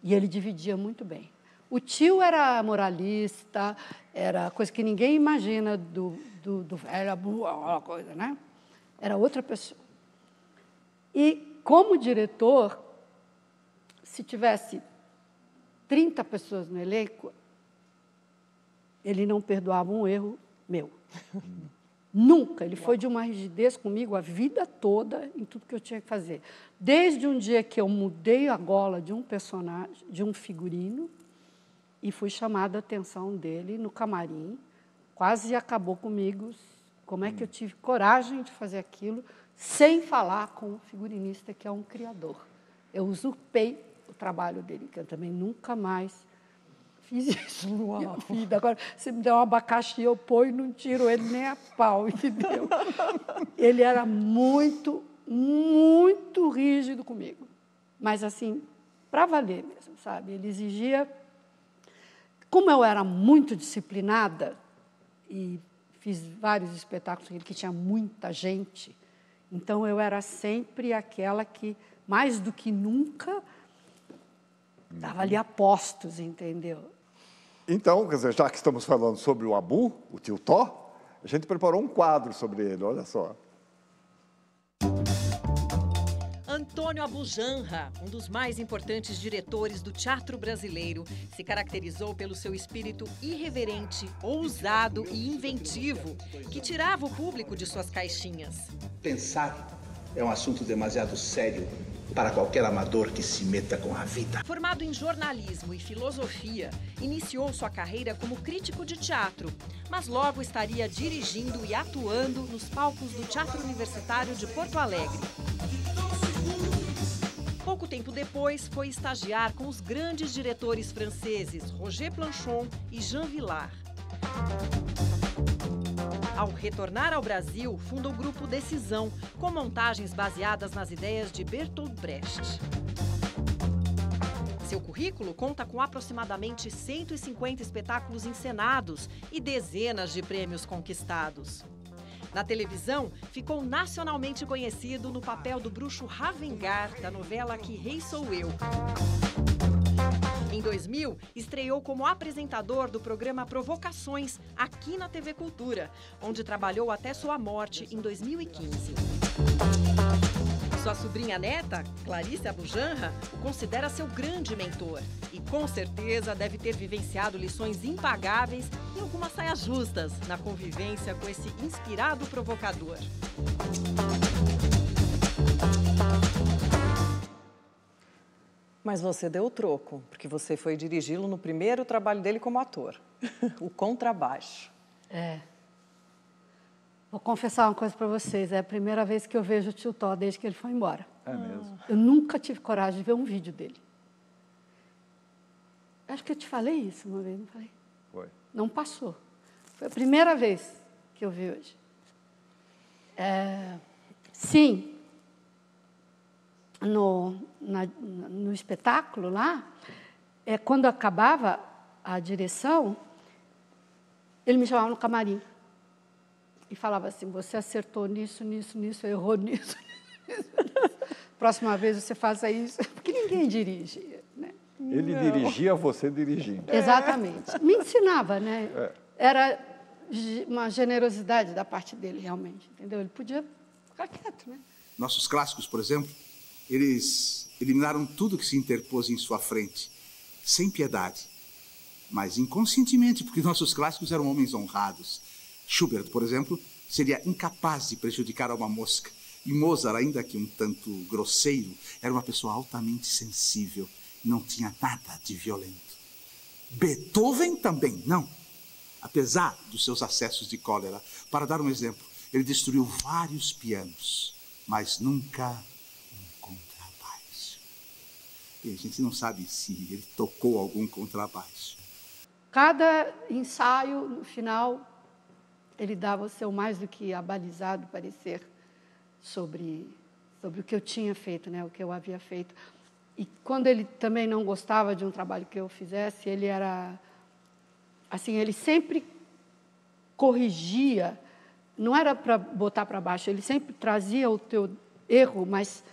E ele dividia muito bem. O tio era moralista, era coisa que ninguém imagina do velho, aquela coisa, né? Era outra pessoa. E, como diretor, se tivesse 30 pessoas no elenco, ele não perdoava um erro meu. Nunca. Ele foi de uma rigidez comigo a vida toda em tudo que eu tinha que fazer. Desde um dia que eu mudei a gola de um personagem, de um figurino, e fui chamada a atenção dele no camarim, quase acabou comigo. Como é que eu tive coragem de fazer aquilo sem falar com o figurinista, que é um criador? Eu usurpei o trabalho dele, que eu também nunca mais fiz isso na minha vida. Agora, se me der um abacaxi, eu ponho e não tiro ele nem a pau, entendeu? Ele era muito, muito rígido comigo. Mas, assim, para valer mesmo, sabe? Ele exigia... Como eu era muito disciplinada e fiz vários espetáculos que tinha muita gente, então eu era sempre aquela que, mais do que nunca, dava ali a postos, entendeu? Então, quer dizer, já que estamos falando sobre o Abu, o tio Tó, a gente preparou um quadro sobre ele, olha só. Antônio Abujanra, um dos mais importantes diretores do teatro brasileiro, se caracterizou pelo seu espírito irreverente, ousado e inventivo, que tirava o público de suas caixinhas. Pensar é um assunto demasiado sério para qualquer amador que se meta com a vida. Formado em jornalismo e filosofia, iniciou sua carreira como crítico de teatro, mas logo estaria dirigindo e atuando nos palcos do Teatro Universitário de Porto Alegre. Pouco tempo depois, foi estagiar com os grandes diretores franceses Roger Planchon e Jean Vilar. Ao retornar ao Brasil, funda o grupo Decisão, com montagens baseadas nas ideias de Bertolt Brecht. Seu currículo conta com aproximadamente 150 espetáculos encenados e dezenas de prêmios conquistados. Na televisão, ficou nacionalmente conhecido no papel do bruxo Ravengar, da novela Que Rei Sou Eu. Em 2000, estreou como apresentador do programa Provocações, aqui na TV Cultura, onde trabalhou até sua morte em 2015. Sua sobrinha neta, Clarice Abujanra, o considera seu grande mentor e, com certeza, deve ter vivenciado lições impagáveis e algumas saias justas na convivência com esse inspirado provocador. Mas você deu o troco, porque você foi dirigi-lo no primeiro trabalho dele como ator, o Contrabaixo. É. Vou confessar uma coisa para vocês, é a primeira vez que eu vejo o tio Tó desde que ele foi embora. É mesmo? Eu nunca tive coragem de ver um vídeo dele. Acho que eu te falei isso uma vez, não falei? Foi. Não passou. Foi a primeira vez que eu vi hoje. Sim, no espetáculo lá, quando acabava a direção, ele me chamava no camarim. E falava assim, você acertou nisso, nisso, nisso, errou nisso. Próxima vez você faça isso. Porque ninguém dirige, né? Ele dirigia você dirigindo. Exatamente. Me ensinava, né? Era uma generosidade da parte dele, realmente. Entendeu? Ele podia ficar quieto, né? Nossos clássicos, por exemplo, eles eliminaram tudo que se interpôs em sua frente, sem piedade. Mas inconscientemente, porque nossos clássicos eram homens honrados. Schubert, por exemplo, seria incapaz de prejudicar uma mosca. E Mozart, ainda que um tanto grosseiro, era uma pessoa altamente sensível. Não tinha nada de violento. Beethoven também não. Apesar dos seus acessos de cólera. Para dar um exemplo, ele destruiu vários pianos, mas nunca um contrabaixo. E a gente não sabe se ele tocou algum contrabaixo. Cada ensaio, no final, ele dava o seu mais do que abalizado parecer sobre sobre o que eu tinha feito, né, o que eu havia feito. E quando ele também não gostava de um trabalho que eu fizesse, ele era assim, ele sempre corrigia, não era para botar para baixo, ele sempre trazia o teu erro, mas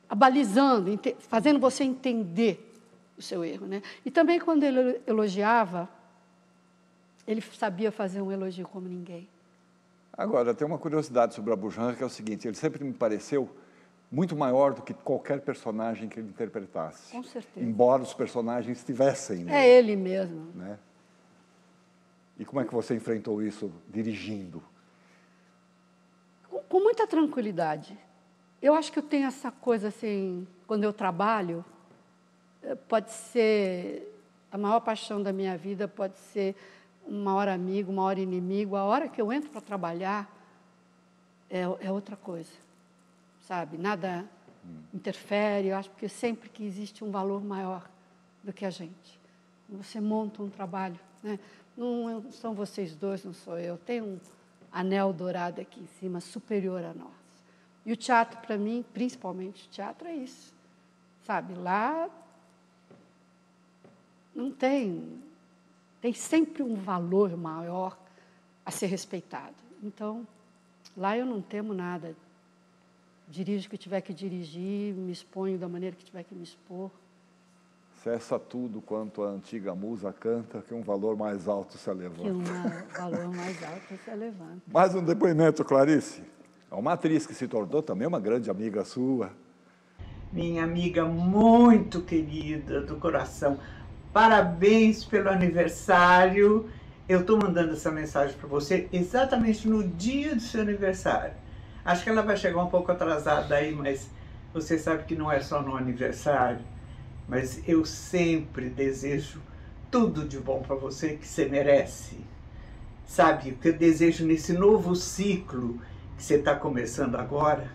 abalizando, fazendo você entender o seu erro, né? E também quando ele elogiava, ele sabia fazer um elogio como ninguém. Agora, tem uma curiosidade sobre o Abujanra, que é o seguinte, ele sempre me pareceu muito maior do que qualquer personagem que ele interpretasse. Com certeza. Embora os personagens estivessem nele. É ele mesmo. Né? E como é que você enfrentou isso dirigindo? Com muita tranquilidade. Eu acho que eu tenho essa coisa assim, quando eu trabalho, pode ser a maior paixão da minha vida, pode ser uma hora amigo, uma hora inimigo. A hora que eu entro para trabalhar é outra coisa, sabe? Nada interfere, eu acho que sempre que existe um valor maior do que a gente. Você monta um trabalho, né? Não são vocês dois, não sou eu. Tem um anel dourado aqui em cima, superior a nós. E o teatro, para mim, principalmente o teatro, é isso. Sabe, lá não tem sempre um valor maior a ser respeitado. Então, lá eu não temo nada. Dirijo o que tiver que dirigir, me exponho da maneira que tiver que me expor. Cessa tudo quanto a antiga musa canta, que um valor mais alto se levanta. Que um valor mais alto se levanta. Mais um depoimento, Clarice. É uma atriz que se tornou também uma grande amiga sua. Minha amiga muito querida do coração, parabéns pelo aniversário. Eu estou mandando essa mensagem para você exatamente no dia do seu aniversário. Acho que ela vai chegar um pouco atrasada aí, mas você sabe que não é só no aniversário. Mas eu sempre desejo tudo de bom para você que você merece. Sabe, o que eu desejo nesse novo ciclo que você está começando agora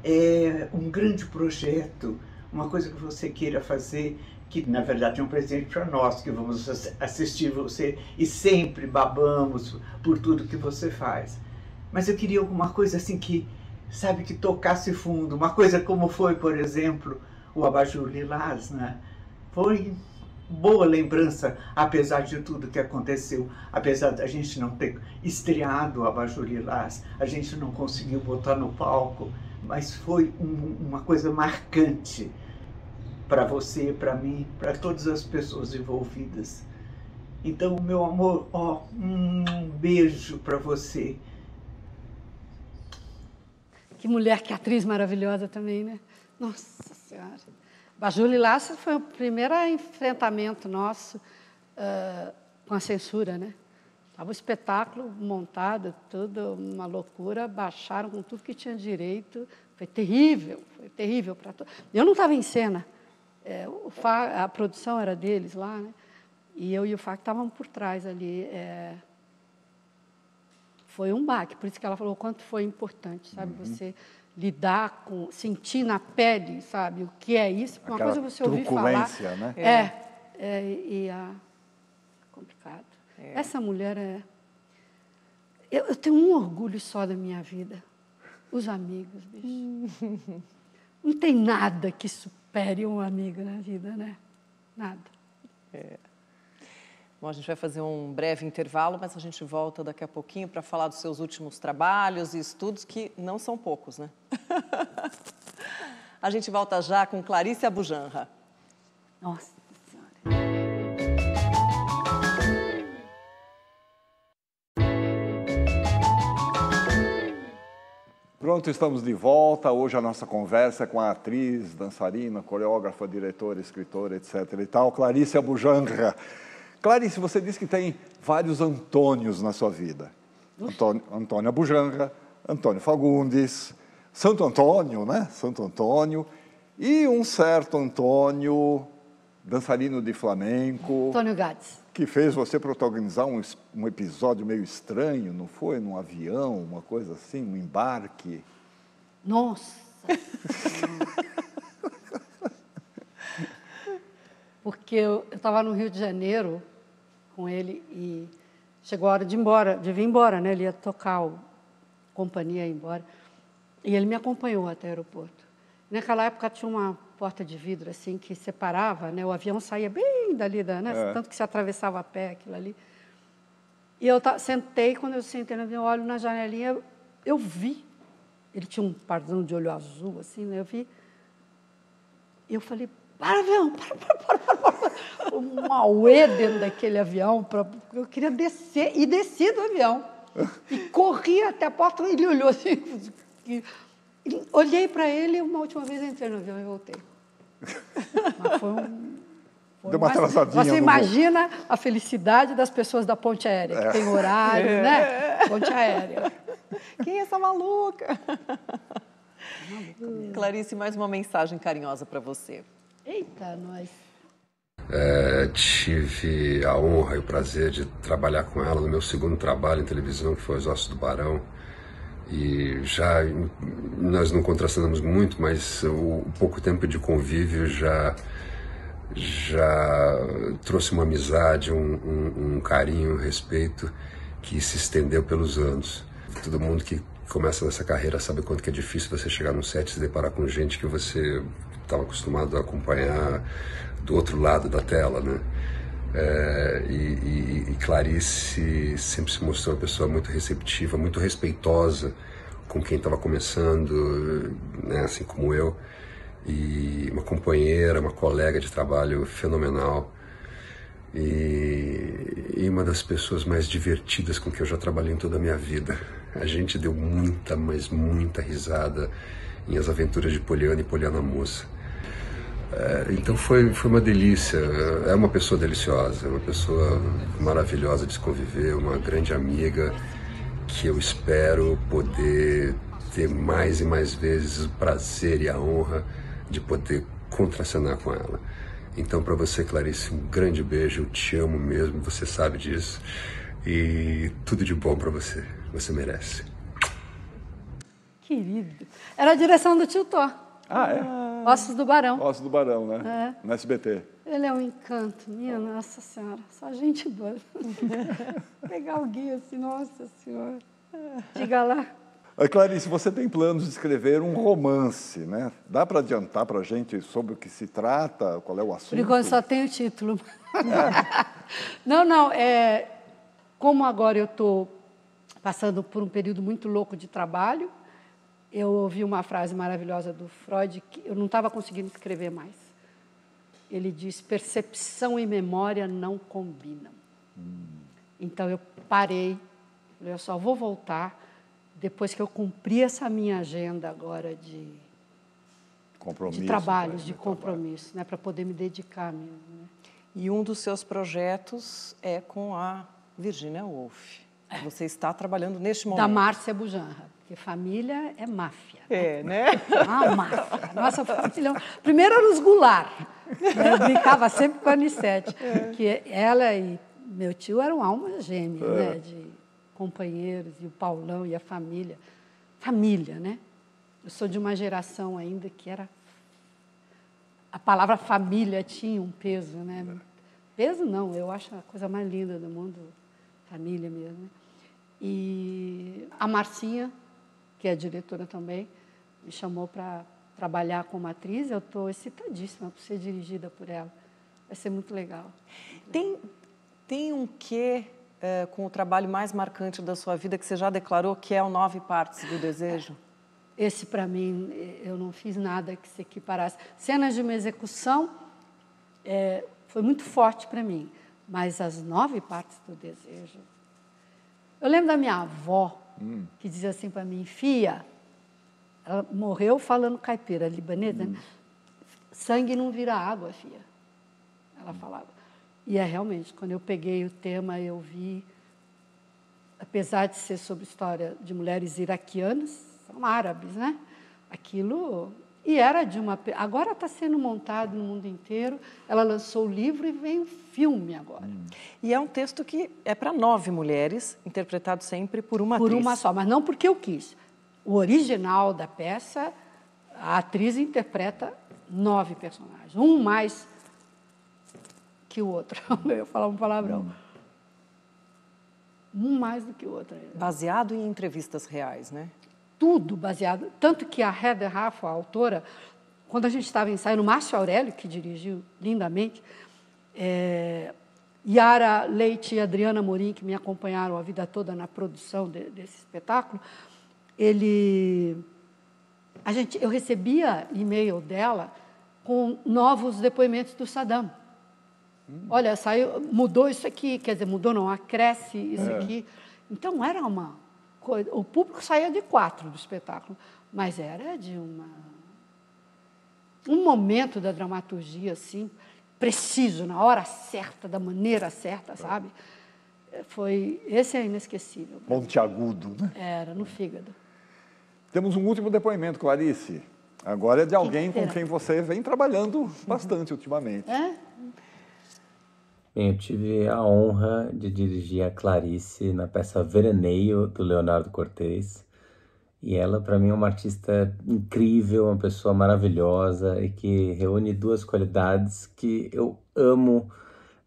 é um grande projeto, uma coisa que você queira fazer, que na verdade é um presente para nós, que vamos assistir você e sempre babamos por tudo que você faz. Mas eu queria alguma coisa assim que, sabe, que tocasse fundo, uma coisa como foi, por exemplo, o Abajur Lilás, né? Foi boa lembrança, apesar de tudo que aconteceu, apesar da gente não ter estreado o Abajur Lilás, a gente não conseguiu botar no palco, mas foi uma coisa marcante para você, para mim, para todas as pessoas envolvidas. Então, meu amor, ó, um beijo para você. Que mulher, que atriz maravilhosa também, né? Nossa Senhora. Abajur Lilás foi o primeiro enfrentamento nosso com a censura, né? Estava o espetáculo montado, tudo uma loucura, baixaram com tudo que tinha direito. Foi terrível para todos. Eu não estava em cena, a produção era deles lá, né? E eu e o Fábio estavam por trás ali. Foi um baque, por isso que ela falou o quanto foi importante, sabe? Você lidar com, sentir na pele, sabe, o que é isso. Uma coisa você ouvir falar. Né? Complicado. Essa mulher eu tenho um orgulho só da minha vida. Os amigos, bicho. Não tem nada que supere um amigo na vida, né? Nada. Bom, a gente vai fazer um breve intervalo, mas a gente volta daqui a pouquinho para falar dos seus últimos trabalhos e estudos, que não são poucos, né? A gente volta já com Clarice Abujanra. Nossa Senhora. Pronto, estamos de volta. Hoje a nossa conversa é com a atriz, dançarina, coreógrafa, diretora, escritora, etc. e tal, Clarice Abujanra. Clarice, você disse que tem vários Antônios na sua vida. Antônio Abujanra, Antônio Fagundes, Santo Antônio, né? Santo Antônio. E um certo Antônio, dançarino de flamenco. Antônio Gades. Que fez você protagonizar um episódio meio estranho, não foi? Num avião, uma coisa assim, um embarque. Nossa! Porque eu estava no Rio de Janeiro com ele e chegou a hora de vir embora, né? Ele ia tocar, a companhia ia embora. E ele me acompanhou até o aeroporto. Naquela época tinha uma porta de vidro assim que separava, né? O avião saía bem dali, né? Tanto que se atravessava a pé, aquilo ali. E eu sentei, quando eu sentei no avião, olho na janelinha, eu vi. Ele tinha um parzão de olho azul, assim, né? Eu vi. E eu falei, para, avião, para. Um auê dentro daquele avião. Eu queria descer, e desci do avião. E corri até a porta, e ele olhou assim. E olhei para ele, uma última vez entrei no avião e voltei. Mas foi Deu uma atrasadinha. Você imagina a felicidade das pessoas da ponte aérea, que tem horário, né? Ponte aérea. Quem é essa maluca? Clarice, mais uma mensagem carinhosa para você. Eita, nós. Tive a honra e o prazer de trabalhar com ela no meu segundo trabalho em televisão, que foi Os Ossos do Barão. E já nós não contracenamos muito, mas o pouco tempo de convívio já trouxe uma amizade, um carinho, um respeito que se estendeu pelos anos. Todo mundo que começa nessa carreira sabe quanto que é difícil você chegar num set e se deparar com gente que você estava acostumado a acompanhar do outro lado da tela, né? E Clarice sempre se mostrou uma pessoa muito receptiva, muito respeitosa com quem estava começando, né, assim como eu, e uma companheira, uma colega de trabalho fenomenal, e uma das pessoas mais divertidas com que eu já trabalhei em toda a minha vida. A gente deu muita, mas muita risada em As Aventuras de Poliana e Poliana Moça. Então foi uma delícia. É uma pessoa deliciosa, é uma pessoa maravilhosa de se conviver, uma grande amiga que eu espero poder ter mais e mais vezes o prazer e a honra de poder contracenar com ela. Então, para você, Clarice, um grande beijo, eu te amo mesmo, você sabe disso, e tudo de bom para você, você merece. Querido. Era a direção do tio Thor. Ossos do Barão. Ossos do Barão, né? No SBT. Ele é um encanto, minha Nossa Senhora. Só gente boa. Pegar alguém assim, Nossa Senhora. Diga lá. Clarice, você tem planos de escrever um romance, né? Dá para adiantar para a gente sobre o que se trata, qual é o assunto? Por enquanto só tem o título. Não, como agora eu estou passando por um período muito louco de trabalho, eu ouvi uma frase maravilhosa do Freud que eu não estava conseguindo escrever mais. Ele diz, percepção e memória não combinam. Então eu parei, eu só vou voltar depois que eu cumpri essa minha agenda agora de trabalhos, de compromisso, né, para poder me dedicar mesmo. Né? E um dos seus projetos é com a Virginia Woolf. Você está trabalhando neste momento. Da Márcia Bujanra, porque família é máfia. Né? Ah, máfia. Nossa família... Primeiro era os Goulart. Eu brincava sempre com a Anissete, que ela e meu tio eram almas gêmeas, né, de companheiros, e o Paulão e a família. Família, né? Eu sou de uma geração ainda que era... A palavra família tinha um peso, né? Peso não, eu acho a coisa mais linda do mundo, família mesmo. Né? E a Marcinha, que é diretora também, me chamou para trabalhar como atriz. Eu estou excitadíssima por ser dirigida por ela. Vai ser muito legal. Tem um quê com o trabalho mais marcante da sua vida que você já declarou, que é o 9 Partes do Desejo? Esse, para mim, eu não fiz nada que se equiparasse. Cenas de uma execução foi muito forte para mim, mas as 9 Partes do Desejo... Eu lembro da minha avó, que dizia assim para mim, filha, ela morreu falando caipira, libanesa, né? Sangue não vira água, filha. Ela falava. E realmente, quando eu peguei o tema, eu vi, apesar de ser sobre história de mulheres iraquianas, são árabes, né? Aquilo... E era de uma... Agora está sendo montado no mundo inteiro. Ela lançou o livro e vem um filme agora. E é um texto que é para 9 mulheres, interpretado sempre por uma atriz. Por uma só, mas não porque eu quis. O original da peça, a atriz interpreta 9 personagens. Um mais que o outro. Eu ia falar um palavrão. Um mais do que o outro. Baseado em entrevistas reais, né? tudo baseado. Tanto que a Heather Raffo, a autora, quando a gente estava ensaiando, Márcio Aurélio, que dirigiu lindamente, Yara Leite e Adriana Morim, que me acompanharam a vida toda na produção desse espetáculo, eu recebia e-mail dela com novos depoimentos do Saddam. Olha, mudou isso aqui, quer dizer, mudou não, acresce isso aqui. Então, era uma coisa... O público saía de 4 do espetáculo, mas era de um momento da dramaturgia, assim, preciso, na hora certa, da maneira certa, sabe? Esse é inesquecível. Monteagudo, né? Era, no fígado. Temos um último depoimento, Clarice. Agora é de alguém com quem você vem trabalhando bastante ultimamente. Bem, eu tive a honra de dirigir a Clarice na peça Veraneio, do Leonardo Cortez. E ela, para mim, é uma artista incrível, uma pessoa maravilhosa e que reúne 2 qualidades que eu amo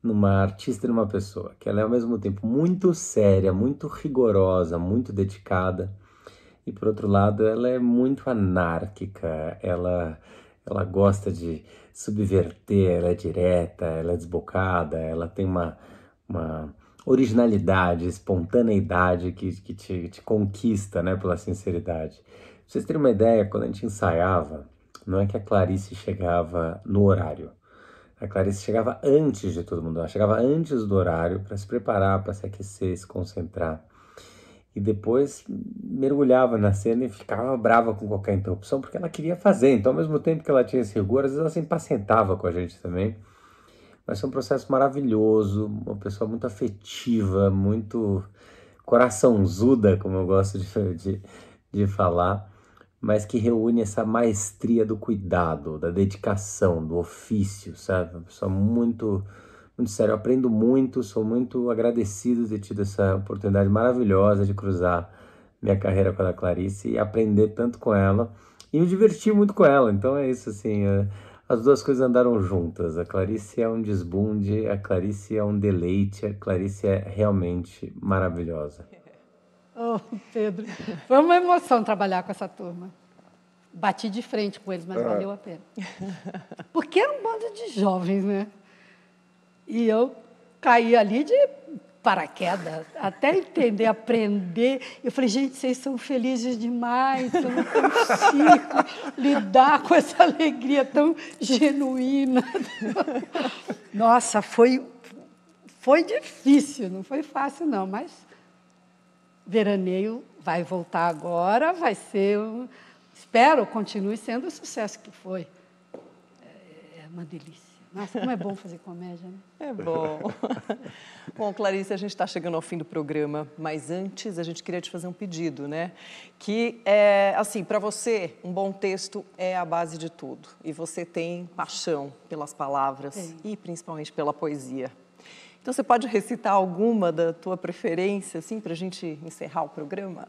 numa artista e numa pessoa. Que ela é, ao mesmo tempo, muito séria, muito rigorosa, muito dedicada. E, por outro lado, ela é muito anárquica, ela gosta de subverter, ela é direta, ela é desbocada, ela tem uma originalidade, espontaneidade que te conquista, né, pela sinceridade. Pra vocês terem uma ideia, quando a gente ensaiava, não é que a Clarice chegava no horário. A Clarice chegava antes de todo mundo, ela chegava antes do horário para se preparar, para se aquecer, se concentrar. E depois mergulhava na cena e ficava brava com qualquer interrupção, porque ela queria fazer. Então, ao mesmo tempo que ela tinha esse rigor, às vezes ela se impacientava com a gente também. Mas foi um processo maravilhoso, uma pessoa muito afetiva, muito coraçãozuda, como eu gosto de falar, mas que reúne essa maestria do cuidado, da dedicação, do ofício, sabe? Uma pessoa muito séria. Eu aprendo muito, sou muito agradecido de ter tido essa oportunidade maravilhosa de cruzar minha carreira com a Clarice e aprender tanto com ela e me divertir muito com ela. Então é isso, assim, as 2 coisas andaram juntas. A Clarice é um desbunde, a Clarice é um deleite, a Clarice é realmente maravilhosa. Oh, Pedro, foi uma emoção trabalhar com essa turma. Bati de frente com eles, mas valeu a pena. Porque era um bando de jovens, né? E eu caí ali de paraquedas, até entender, aprender. Eu falei, gente, vocês são felizes demais, eu não consigo lidar com essa alegria tão genuína. Nossa, foi difícil, não foi fácil, não, mas Veraneio vai voltar agora, vai ser, espero, continue sendo o sucesso que foi. É uma delícia. Nossa, como é bom fazer comédia, né? É bom. Bom, Clarice, a gente está chegando ao fim do programa, mas antes a gente queria te fazer um pedido, né? Que, assim, para você, um bom texto é a base de tudo. E você tem paixão pelas palavras e principalmente pela poesia. Então, você pode recitar alguma da tua preferência, assim, para a gente encerrar o programa?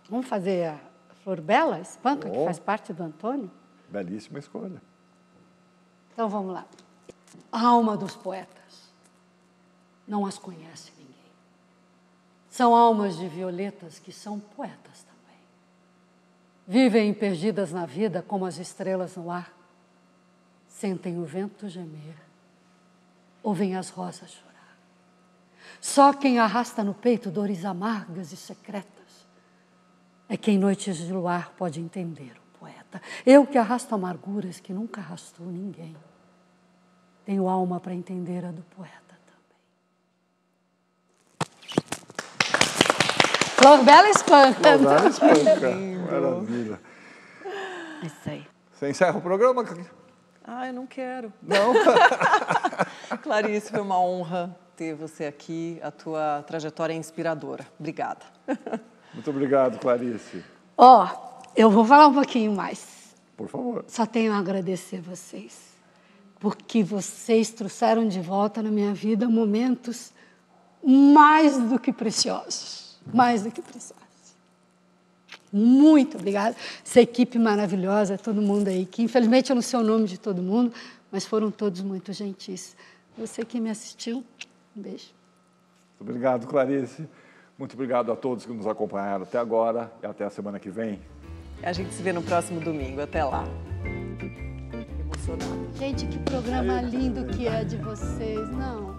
Vamos fazer a Flor Bela, Espanca, que faz parte do Antônio? Belíssima escolha. Então, vamos lá. A alma dos poetas não as conhece ninguém. São almas de violetas que são poetas também. Vivem perdidas na vida como as estrelas no ar. Sentem o vento gemer, ouvem as rosas chorar. Só quem arrasta no peito dores amargas e secretas é quem em noites de luar pode entender o poeta. Eu que arrasto amarguras que nunca arrastou ninguém, tenho alma para entender a do poeta também. Flor Bela Espanca. Flor Bela Espanca. Maravilha. Isso aí. Você encerra o programa? Ah, eu não quero. Não? Clarice, foi uma honra ter você aqui. A tua trajetória é inspiradora. Obrigada. Muito obrigado, Clarice. Eu vou falar um pouquinho mais. Por favor. Só tenho a agradecer vocês, porque vocês trouxeram de volta na minha vida momentos mais do que preciosos. Mais do que preciosos. Muito obrigada. Essa equipe maravilhosa, todo mundo aí, que infelizmente eu não sei o nome de todo mundo, mas foram todos muito gentis. Você que me assistiu, um beijo. Muito obrigado, Clarice. Muito obrigado a todos que nos acompanharam até agora e até a semana que vem. A gente se vê no próximo domingo. Até lá. Emocionado. Gente, que programa lindo que é de vocês, não?